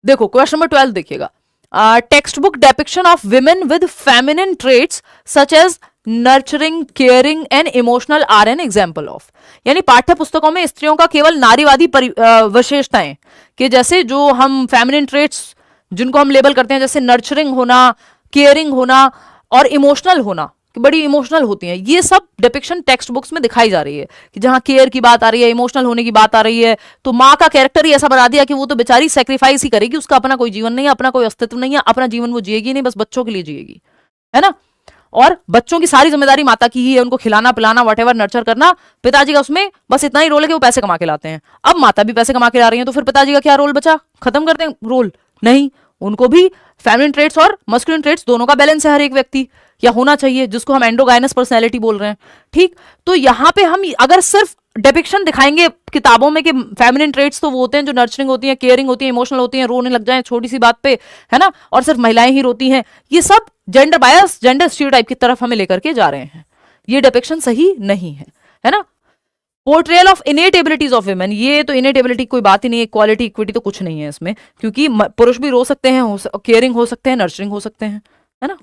देखो question number 12 देखिएगा, text book depiction of women with feminine traits such as nurturing, caring and emotional are an example of. यानी पाठ्य पुस्तकों में स्त्रियों का केवल नारीवादी विशेषताएं, कि जैसे जो हम फेमिनिन ट्रेट्स जिनको हम लेबल करते हैं, जैसे नर्चरिंग होना, केयरिंग होना और इमोशनल होना, कि बड़ी इमोशनल होती हैं, ये सब डिपिक्शन टेक्स्ट बुक्स में दिखाई जा रही है, कि जहां केयर की बात आ रही है, इमोशनल होने की बात आ रही है, तो माँ का कैरेक्टर ही ऐसा बना दिया कि वो तो बेचारी सेक्रीफाइस ही करेगी, उसका अपना कोई जीवन नहीं है, अपना कोई अस्तित्व नहीं है, अपना जीवन वो जिएगी नहीं, बस बच्चों के लिए जिएगी, है ना। और बच्चों की सारी जिम्मेदारी माता की ही है, उनको खिलाना पिलाना वटेवर नर्चर करना, पिताजी का उसमें बस इतना ही रोल है कि वो पैसे कमा के लाते हैं। अब माता भी पैसे कमा के ला रही है, तो फिर पिताजी का क्या रोल बचा, खत्म करते हैं रोल? नहीं, उनको भी फेमिनिन ट्रेट्स और मस्कुलिन ट्रेट्स दोनों का बैलेंस है हर एक व्यक्ति, या होना चाहिए, जिसको हम एंडोगाइनस पर्सनैलिटी बोल रहे हैं। ठीक, तो यहाँ पे हम अगर सिर्फ डिपिक्शन दिखाएंगे किताबों में कि फेमिनिन ट्रेट्स तो वो होते हैं जो नर्चरिंग होती हैं, केयरिंग होती हैं, इमोशनल होती हैं, रोने लग जाएं छोटी सी बात पे, है ना, और सिर्फ महिलाएं ही रोती हैं, ये सब जेंडर बायस, जेंडर स्टीरियोटाइप की तरफ हमें लेकर के जा रहे हैं। ये डिपिक्शन सही नहीं है ना। Portrayal of इनेट abilities of women, ये तो इनेट एबिलिटी कोई बात ही नहीं है, इक्वालिटी इक्विटी तो कुछ नहीं है इसमें, क्योंकि पुरुष भी रो सकते हैं, केयरिंग हो सकते हैं, नर्चरिंग हो सकते हैं, है ना।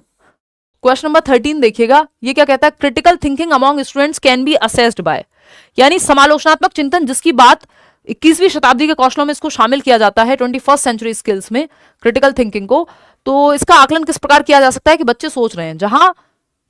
क्वेश्चन नंबर 13 देखिएगा, ये क्या कहता है, critical thinking among students can be assessed by, यानी समालोचनात्मक चिंतन जिसकी बात 21वीं शताब्दी के कौशलों में इसको शामिल किया जाता है, 21st सेंचुरी स्किल्स में क्रिटिकल थिंकिंग को, तो इसका आकलन किस प्रकार किया जा सकता है कि बच्चे सोच रहे हैं, जहां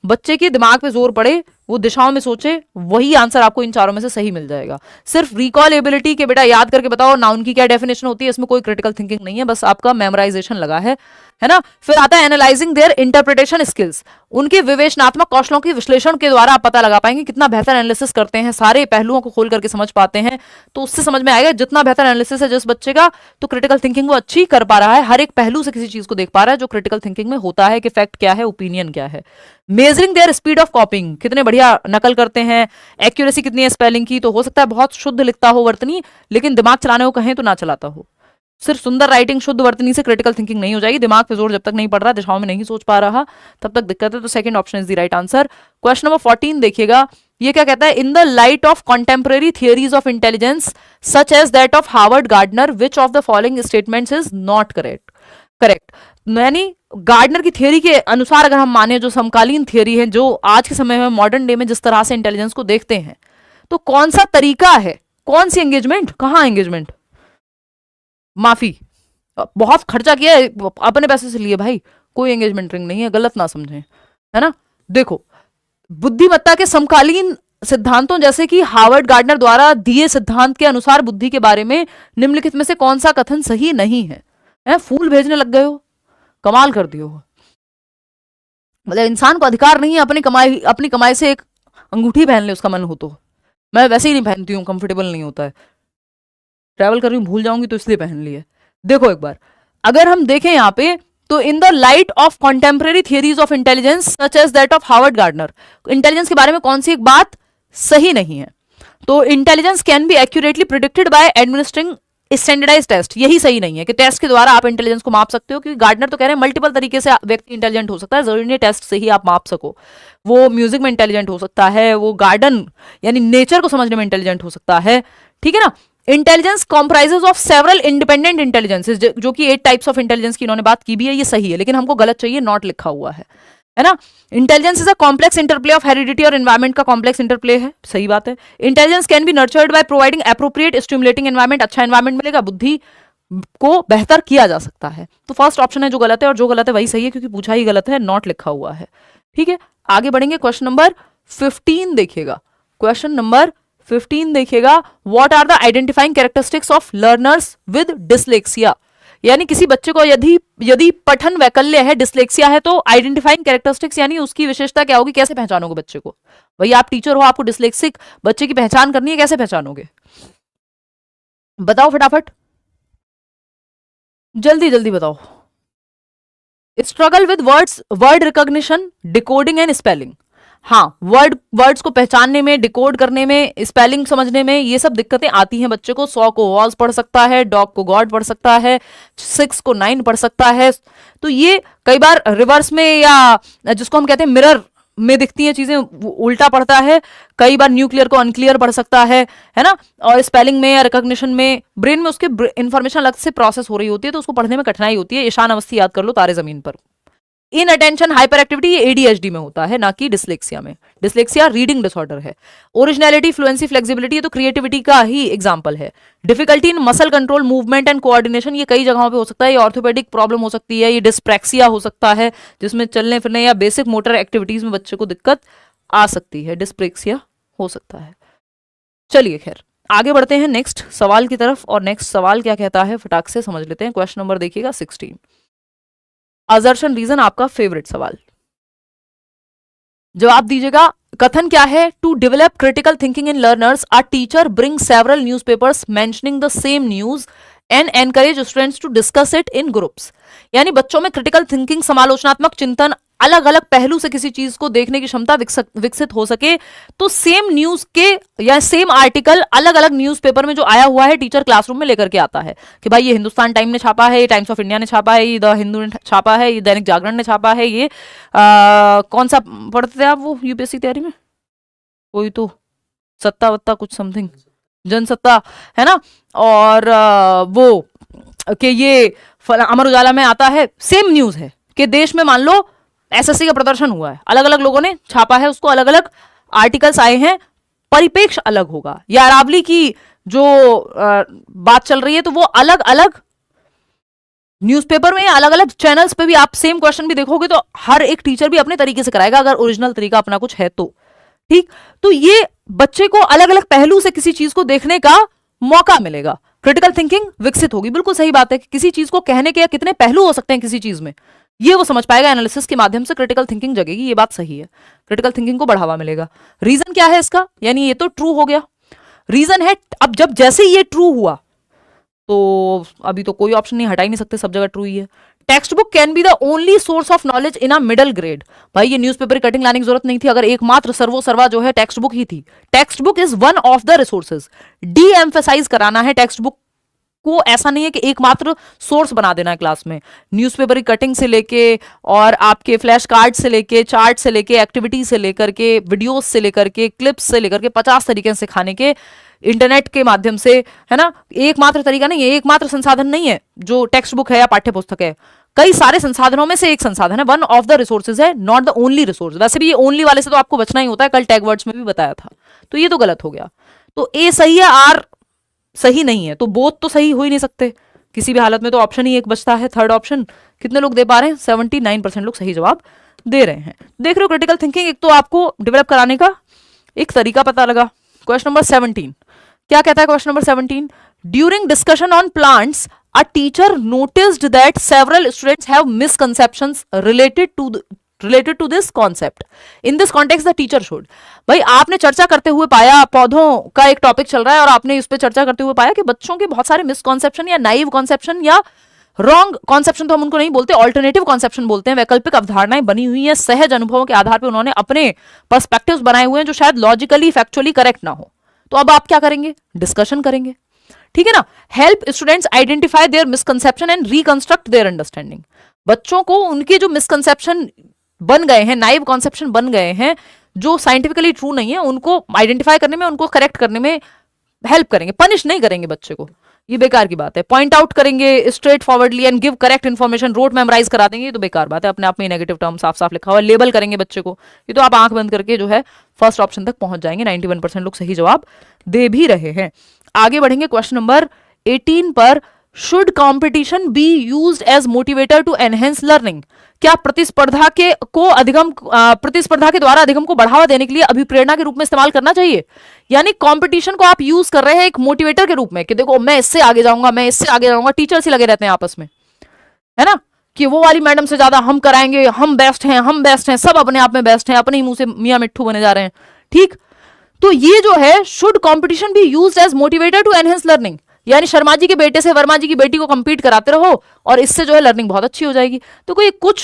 बच्चे के दिमाग पे जोर पड़े, वो दिशाओं में सोचे, वही आंसर आपको इन चारों में से सही मिल जाएगा। सिर्फ रिकॉल एबिलिटी के बेटा याद करके बताओ नाउन की क्या डेफिनेशन होती है, इसमें कोई क्रिटिकल थिंकिंग नहीं है, बस आपका मेमोराइजेशन लगा है ना। फिर आता है एनालाइजिंग देयर इंटरप्रिटेशन स्किल्स, उनके विवेचनात्मक कौशलों की विश्लेषण के द्वारा आप पता लगा पाएंगे कितना बेहतर एनालिसिस करते हैं, सारे पहलुओं को खोल करके समझ पाते हैं, तो उससे समझ में आएगा जितना बेहतर एनालिसिस है जिस बच्चे का, तो क्रिटिकल थिंकिंग वो अच्छी कर पा रहा है, हर एक पहलू से किसी चीज को देख पा रहा है जो क्रिटिकल थिंकिंग में होता है, कि फैक्ट क्या है, ओपिनियन क्या है। मेजरिंग देयर स्पीड ऑफ कॉपिंग, कितने बढ़िया नकल करते हैं, एक्यूरेसी कितनी है स्पेलिंग की, तो हो सकता है बहुत शुद्ध लिखता हो वर्तनी, लेकिन दिमाग चलाने को कहें तो ना चलाता हो। सिर्फ सुंदर राइटिंग शुद्ध वर्तनी से क्रिटिकल थिंकिंग नहीं हो जाएगी, दिमाग पे जोर जब तक नहीं पड़ रहा, दिशाओं में नहीं सोच पा रहा, तब तक दिक्कत है, तो second option is the right answer. Question number 14 देखिएगा, ये क्या कहता है, in the light of contemporary theories of intelligence such as that of Harvard Gardner which of the following statements is not correct, यानी गार्डनर की theory के अनुसार अगर हम माने, जो समकालीन थियरी है, जो आज के समय में मॉडर्न डे में जिस तरह से इंटेलिजेंस को देखते हैं, तो कौन सा तरीका है, कौन सी एंगेजमेंट, कहां एंगेजमेंट, माफी, बहुत खर्चा किया है, अपने पैसे से लिए भाई, कोई एंगेजमेंट रिंग नहीं है, गलत ना समझें, है ना। देखो, बुद्धिमत्ता के समकालीन सिद्धांतों जैसे कि हार्वर्ड गार्डनर द्वारा दिए सिद्धांत के अनुसार बुद्धि के बारे में निम्नलिखित में से कौन सा कथन सही नहीं है? फूल भेजने लग गए हो, कमाल कर दियो, मतलब इंसान को अधिकार नहीं है अपनी कमाई से एक अंगूठी पहन ले, उसका मन हो तो। मैं वैसे ही नहीं पहनती हूँ, कंफर्टेबल नहीं होता है, ट्रैवल कर रही हूँ भूल जाऊंगी तो इसलिए पहन ली है। देखो एक बार अगर हम देखें यहाँ पे, तो in the light of contemporary theories of intelligence such as that of Harvard Gardner, intelligence के बारे में कौन सी एक बात सही नहीं है? तो intelligence can be accurately predicted by administering standardize test, यही सही नहीं है कि टेस्ट के द्वारा आप इंटेलिजेंस को माप सकते हो, क्योंकि गार्डनर तो कह रहे हैं मल्टीपल तरीके से व्यक्ति इंटेलिजेंट हो सकता है, जरूरी नहीं टेस्ट से ही आप माप सको। वो म्यूजिक में इंटेलिजेंट हो सकता है, वो गार्डन यानी नेचर को समझने में इंटेलिजेंट हो सकता है, ठीक है ना। Intelligence comprises of several independent intelligences, जो कि 8 टाइप्स ऑफ इंटेलिजेंस की इन्होंने बात की भी है, ये सही है, लेकिन हमको गलत चाहिए, नॉट लिखा हुआ है ना। Intelligence is a complex interplay of heredity और एनवायरमेंट का कॉम्प्लेक्स इंटरप्ले है, सही बात है। Intelligence can B nurtured by providing appropriate stimulating environment, अच्छा एनवायरमेंट मिलेगा, बुद्धि को बेहतर किया जा सकता है। तो फर्स्ट ऑप्शन है जो गलत है, और जो गलत है वही सही है, क्योंकि पूछा ही गलत है, नॉट लिखा हुआ है, ठीक है। आगे बढ़ेंगे, क्वेश्चन नंबर 15 देखिएगा, क्वेश्चन नंबर 15 देखिएगा, what are the identifying characteristics of learners with dyslexia, यानी किसी बच्चे को यदि पठन वैकल्य है, डिसलेक्सिया है, तो आइडेंटिफाइंग कैरेक्टरिस्टिक्स यानी उसकी विशेषता क्या होगी, कैसे पहचानोगे बच्चे को? भाई आप टीचर हो, आपको डिसलेक्सिक बच्चे की पहचान करनी है, कैसे पहचानोगे? बताओ फटाफट, जल्दी जल्दी बताओ। Struggle with word recognition, decoding and spelling, हाँ वर्ड्स को पहचानने में, डिकोड करने में, स्पेलिंग समझने में, ये सब दिक्कतें आती हैं बच्चे को। 100 को वॉज पढ़ सकता है, डॉग को गॉड पढ़ सकता है, 6 को 9 पढ़ सकता है, तो ये कई बार रिवर्स में, या जिसको हम कहते हैं में दिखती हैं चीजें उल्टा पढ़ता है, कई बार न्यूक्लियर को अनक्लियर पढ़ सकता है ना, और स्पेलिंग में या रिकॉग्निशन में ब्रेन में उसके इंफॉर्मेशन अलग से प्रोसेस हो रही होती है, तो उसको पढ़ने में कठिनाई होती है। ईशान अवस्थी याद कर लो, तारे जमीन पर। इन अटेंशन हाइपर एक्टिविटी ये एडीएचडी में होता है, ना कि डिसलेक्सिया में। डिसलेक्सिया रीडिंग डिसऑर्डर है। ओरिजिनलिटी, फ्लुएंसी, फ्लेक्सिबिलिटी ये तो क्रिएटिविटी का ही एग्जांपल है। Difficulty in muscle control, movement and coordination ये कई जगहों पे हो सकता है। ये ऑर्थोपेडिक प्रॉब्लम हो सकती है, ये डिस्प्रैक्सिया हो सकता है, जिसमें चलने फिरने या बेसिक मोटर एक्टिविटीज में बच्चे को दिक्कत आ सकती है, डिस्प्रैक्सिया हो सकता है। चलिए खैर आगे बढ़ते हैं नेक्स्ट सवाल की तरफ, और नेक्स्ट सवाल क्या कहता है फटाक से समझ लेते हैं। क्वेश्चन नंबर देखिएगा 16। असर्शन रीजन आपका फेवरेट सवाल, जवाब दीजिएगा। कथन क्या है? To develop critical thinking in learners a teacher bring several newspapers mentioning the same news and encourage students to discuss it in groups. यानी बच्चों में क्रिटिकल थिंकिंग, समालोचनात्मक चिंतन, अलग अलग पहलू से किसी चीज को देखने की क्षमता विकसित हो सके, तो सेम न्यूज के या सेम आर्टिकल अलग अलग न्यूज़पेपर में जो आया हुआ है टीचर क्लासरूम में लेकर के आता है कि भाई ये हिंदुस्तान टाइम ने छापा है, ये टाइम्स ऑफ इंडिया ने छापा है, ये द हिंदू ने छापा है, ये दैनिक जागरण ने छापा है, ये कौन सा पढ़ते थे आप वो यूपीएससी तैयारी में? कोई तो सत्ता वत्ता कुछ समथिंग, जनसत्ता है ना, और वो कि ये अमर उजाला में आता है, सेम न्यूज है कि देश में मान लो एसएससी का प्रदर्शन हुआ है, अलग अलग लोगों ने छापा है उसको, अलग अलग आर्टिकल्स आए हैं, परिपेक्ष अलग होगा। या अरावली की जो बात चल रही है तो वो अलग अलग न्यूज़पेपर में, अलग अलग चैनल्स पे भी आप सेम क्वेश्चन भी देखोगे तो हर एक टीचर भी अपने तरीके से कराएगा, अगर ओरिजिनल तरीका अपना कुछ है तो। ठीक, तो ये बच्चे को अलग अलग पहलू से किसी चीज को देखने का मौका मिलेगा, क्रिटिकल थिंकिंग विकसित होगी। बिल्कुल सही बात है कि किसी चीज को कहने के कितने पहलू हो सकते हैं किसी चीज में, ये वो समझ पाएगा। एनालिसिस के माध्यम से क्रिटिकल थिंकिंग जगेगी, ये बात सही है, क्रिटिकल थिंकिंग को बढ़ावा मिलेगा। रीजन क्या है इसका? यानी ये तो ट्रू हो गया, रीजन है। अब जब जैसे ये ट्रू हुआ तो अभी तो कोई ऑप्शन नहीं, हटा ही नहीं सकते, सब जगह ट्रू ही है। Text book can be the only source of knowledge in a middle grade. भाई ये न्यूज़पेपर की कटिंग लाने की जरूरत नहीं थी, अगर एकमात्र सर्वो सर्वा जो है टेक्स्ट बुक ही थी। Text book is one of the resources. D emphasize कराना है टेक्स्ट बुक को, ऐसा नहीं है कि एकमात्र सोर्स बना देना है क्लास में। न्यूज़पेपर की कटिंग से लेके और आपके फ्लैश कार्ड से लेके, चार्ट से लेके, एक्टिविटी से लेकर के, वीडियोस से लेकर के, क्लिप्स से लेकर के 50 तरीके से सिखाने के, इंटरनेट के माध्यम से, है ना। एकमात्र तरीका नहीं है, एकमात्र संसाधन नहीं है जो टेक्स्ट बुक है या पाठ्य पुस्तक है, कई सारे संसाधनों में से एक संसाधन है, वन ऑफ द रिसोर्सेज है, नॉट द ओनली रिसोर्स। वैसे भी ये ओनली वाले से तो आपको बचना ही होता है, कल टैग वर्ड्स में भी बताया था, तो ये तो गलत हो गया। तो ए सही है, आर सही नहीं है, तो बोथ तो सही हो ही नहीं सकते किसी भी हालत में, तो ऑप्शन ही एक बचता है, थर्ड ऑप्शन। कितने लोग दे पा रहे हैं? 79% लोग सही जवाब दे रहे हैं। देख रहे हो क्रिटिकल थिंकिंग एक तो आपको डेवलप कराने का एक तरीका पता लगा। क्वेश्चन नंबर 17 क्या कहता है? Question number 17, during discussion on plants a teacher noticed that several students have misconceptions related to this concept. In this context the teacher should। भाई आपने चर्चा करते हुए पाया, पौधों का एक टॉपिक चल रहा है और आपने इस पे चर्चा करते हुए पाया कि बच्चों के बहुत सारे मिसकॉन्सेप्शन या नाइव कॉन्सेप्शन या रॉन्ग कॉन्सेप्शन तो हम उनको नहीं बोलते, ऑल्टरनेटिव कॉन्सेप्शन बोलते हैं, वैकल्पिक अवधारणाएं बनी हुई हैं, सहज अनुभवों के आधार पर उन्होंने अपने पर्सपेक्टिव्स बनाए हुए हैं जो शायद लॉजिकली फैक्चुअली करेक्ट ना हो। तो अब आप क्या करेंगे? डिस्कशन करेंगे, ठीक है ना। Help students identify there misconception and reconstruct their understanding. बच्चों को उनके जो मिसकंसेप्शन बन गए हैं, नाइव कॉन्सेप्शन बन गए हैं जो साइंटिफिकली ट्रू नहीं है, उनको आइडेंटिफाई करने में, उनको करेक्ट करने में हेल्प करेंगे, पनिश नहीं करेंगे बच्चे को, ये बेकार की बात है। पॉइंट आउट करेंगे straightforwardly and give correct information, rote memorize करा देंगे, ये तो बेकार बात है, अपने आप में नेगेटिव टर्म साफ साफ लिखा हुआ है। लेबल करेंगे बच्चे को, ये तो आप आंख बंद करके जो है फर्स्ट ऑप्शन तक पहुंच जाएंगे। 91% लोग सही जवाब दे भी रहे हैं। आगे बढ़ेंगे क्वेश्चन नंबर 18 पर, should competition be used as motivator to enhance learning. क्या प्रतिस्पर्धा के द्वारा अधिगम को बढ़ावा देने के लिए अभिप्रेरणा के रूप में इस्तेमाल करना चाहिए। यानी कंपटीशन को आप यूज कर रहे हैं एक मोटिवेटर के रूप में कि देखो मैं इससे आगे जाऊंगा, मैं इससे आगे जाऊंगा। टीचर्स ही लगे रहते हैं आपस में, है ना, कि वो वाली मैडम से ज्यादा हम कराएंगे, हम बेस्ट हैं, हम बेस्ट हैं, सब अपने आप में बेस्ट हैं, अपने ही मुंह से मियां मिट्ठू बने जा रहे हैं। ठीक, तो ये जो है should competition be used as motivator to enhance learning, यानी शर्मा जी के बेटे से वर्मा जी की बेटी को कंपीट कराते रहो और इससे जो है लर्निंग बहुत अच्छी हो जाएगी। तो कोई कुछ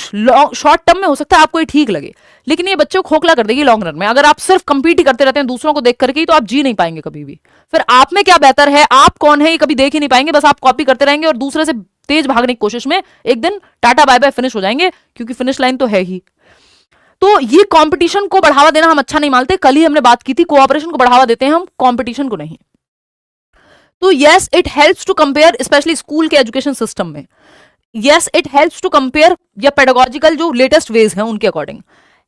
शॉर्ट टर्म में हो सकता है आपको ये ठीक लगे, लेकिन ये बच्चों को खोखला कर देगी लॉन्ग रन में। अगर आप सिर्फ कंपीट ही करते रहते हैं दूसरों को देख करके, तो आप जी नहीं पाएंगे कभी भी। फिर आप में क्या बेहतर है, आप कौन है, ये कभी देख ही नहीं पाएंगे। बस आप कॉपी करते रहेंगे और दूसरे से तेज भागने की कोशिश में एक दिन टाटा बाय बाय फिनिश हो जाएंगे, क्योंकि फिनिश लाइन तो है ही। तो ये कंपटीशन को बढ़ावा देना हम अच्छा नहीं मानते। कल ही हमने बात की थी, कोऑपरेशन को बढ़ावा देते हैं हम, कंपटीशन को नहीं। तो yes it helps to compare, especially school के एजुकेशन सिस्टम में, yes it helps to compare या पेडागोजिकल जो लेटेस्ट वेज हैं उनके अकॉर्डिंग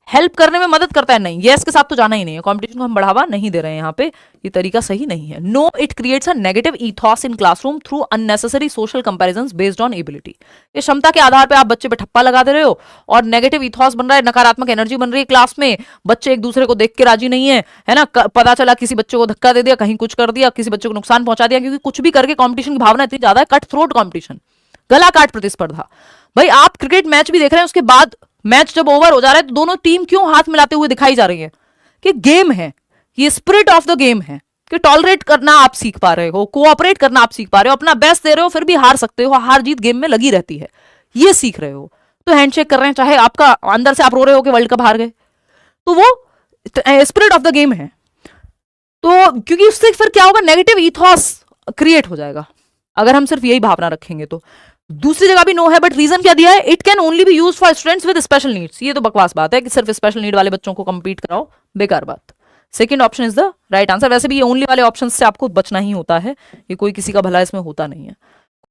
हेल्प करने में मदद करता है। नहीं, यस के साथ तो जाना ही नहीं है, कंपटीशन को हम बढ़ावा नहीं दे रहे हैं यहाँ पे, ये तरीका सही नहीं है। No it creates a negative ethos in classroom through unnecessary social comparisons based on ability. ये क्षमता के आधार पे आप बच्चे पे ठप्पा लगा दे रहे हो और नेगेटिव ईथॉस बन रहा है, नकारात्मक एनर्जी बन रही है क्लास में, बच्चे एक दूसरे को देख के राजी नहीं है ना। पता चला किसी बच्चे को धक्का दे दिया, कहीं कुछ कर दिया, किसी बच्चे को नुकसान पहुंचा दिया, क्योंकि कुछ भी करके कॉम्पिटिशन की भावना इतनी ज्यादा है, कट थ्रोट कॉम्पिटिशन, गला काट प्रतिस्पर्धा। भाई आप क्रिकेट मैच भी देख रहे हैं, उसके बाद मैच जब ओवर हो जा रहा है तो दोनों टीम क्यों हाथ मिलाते हुए दिखाई जा रही है? कि गेम है, ये स्पिरिट ऑफ द गेम है, कि टॉलरेट करना आप सीख पा रहे हो, कोऑपरेट करना आप सीख पा रहे हो, अपना बेस्ट दे रहे हो, फिर भी हार सकते हो, हार जीत गेम में लगी रहती है, ये सीख रहे हो। तो हैंडशेक कर रहे हैं, चाहे आपका अंदर से आप रो रहे हो कि वर्ल्ड कप हार गए, तो वो स्पिरिट ऑफ द गेम है। तो क्योंकि उससे फिर क्या होगा, नेगेटिव ईथॉस क्रिएट हो जाएगा अगर हम सिर्फ यही भावना रखेंगे तो। दूसरी जगह भी नो है, बट रीजन क्या दिया है, it can only B use for students with special needs. ये तो बकवास बात है कि सिर्फ स्पेशल नीड वाले बच्चों को कंपीट कराओ, बेकार बात। Second option is the right answer. वैसे भी ये ओनली वाले ऑप्शन से आपको बचना ही होता है, ये कोई किसी का भला इसमें होता नहीं है।